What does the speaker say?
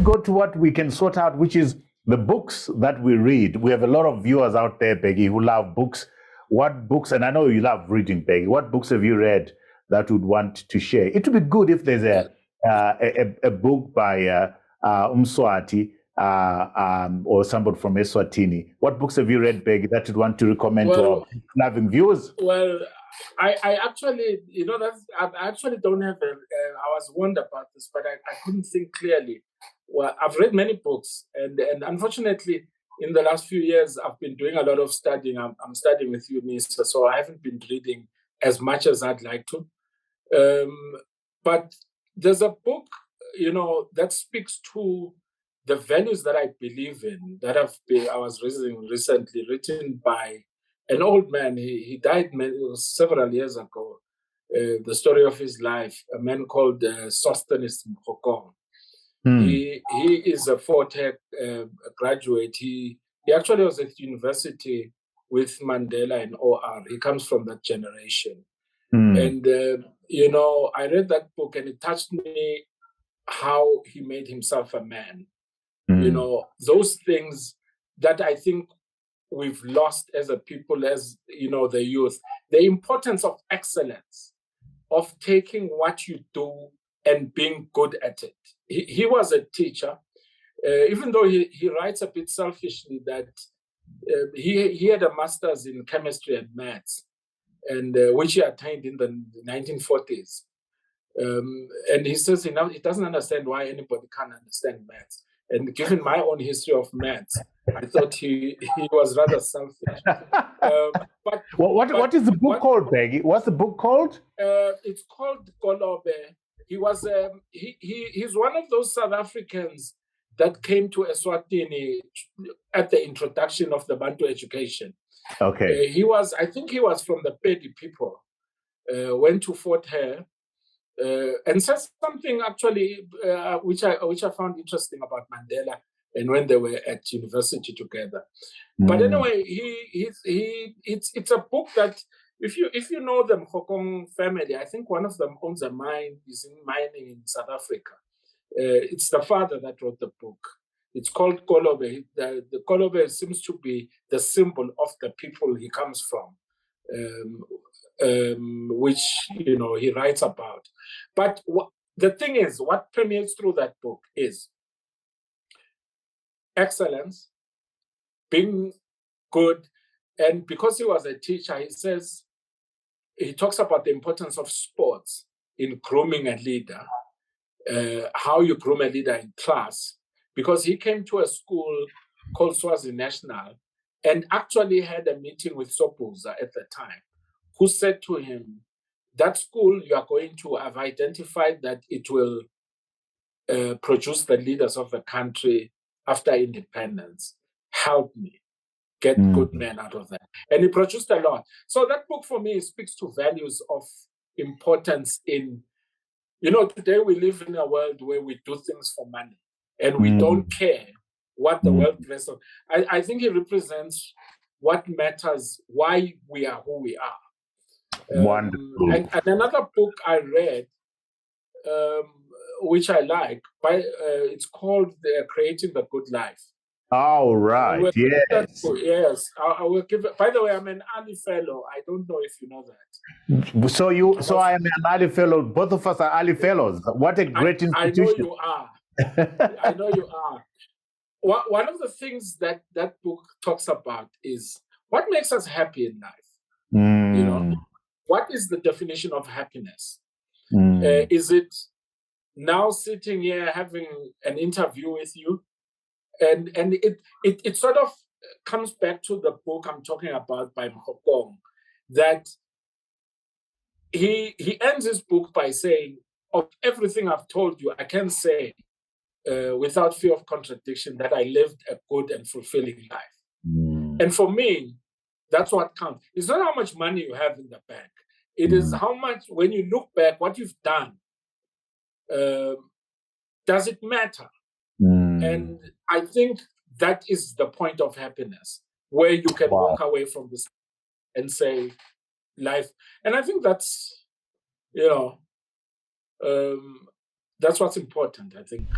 go to what we can sort out, which is the books that we read? We have a lot of viewers out there, Bheki, who love books. What books, and I know you love reading, Bheki, what books have you read that you would want to share? It would be good if there's a book by Mswati or somebody from Eswatini. What books have you read, Bheki, that you'd want to recommend to our loving viewers? Well, I actually, I actually don't have I was wondering about this, but I couldn't think clearly. Well, I've read many books, and unfortunately, in the last few years, I've been doing a lot of studying. I'm studying with UNISA, so I haven't been reading as much as I'd like to. But there's a book, that speaks to the values that I believe in, that I was reading recently, written by an old man. He died several years ago. The story of his life, a man called Sosthenes Mokgokong. He is a fourth-year graduate. He actually was at university with Mandela in OR. He comes from that generation. And, I read that book and it touched me how he made himself a man. Those things that I think we've lost as a people, as, the youth, the importance of excellence, of taking what you do and being good at it. He was a teacher, even though he writes a bit selfishly that he had a master's in chemistry and maths, and which he attained in the 1940s. And he says he doesn't understand why anybody can't understand maths. And given my own history of maths, I thought he was rather selfish. But what is the book called, Bheki? What's the book called? It's called Kolobe. He was he's one of those South Africans that came to Eswatini at the introduction of the Bantu education. Okay. I think he was from the Pedi people. Went to Fort Hare. And said something actually which I found interesting about Mandela and when they were at university together. But anyway, it's a book that if you know the Mokgokong family, I think one of them owns a mine, is in mining in South Africa. It's the father that wrote the book. It's called Kolobe. The Kolobe seems to be the symbol of the people he comes from. Which he writes about. But the thing is, what permeates through that book is excellence, being good, and because he was a teacher, he talks about the importance of sports in grooming a leader, how you groom a leader in class, because he came to a school called Swazi National and actually had a meeting with Sopuza at the time, who said to him, that school you are going to have identified that it will produce the leaders of the country after independence. Help me get good men out of that. And he produced a lot. So that book for me speaks to values of importance in, today we live in a world where we do things for money and we don't care what the world rest of. I think he represents what matters, why we are who we are. Wonderful. And another book I read, which I like, it's called Creating the Good Life. All right. Yes. Yes. I will give it. By the way, I'm an Ali Fellow. I don't know if you know that. So I am an Ali Fellow. Both of us are Ali Fellows. What a great institution. I know you are. I know you are. One of the things that book talks about is what makes us happy in life. What is the definition of happiness? Is it now sitting here having an interview with you? And it sort of comes back to the book I'm talking about by Mokgokong, that he ends his book by saying, of everything I've told you, I can say without fear of contradiction that I lived a good and fulfilling life. And for me, that's what counts. It's not how much money you have in the bank. It is how much, when you look back, what you've done, does it matter? And I think that is the point of happiness, where you can walk away from this and say, life. And I think that's, that's what's important, I think.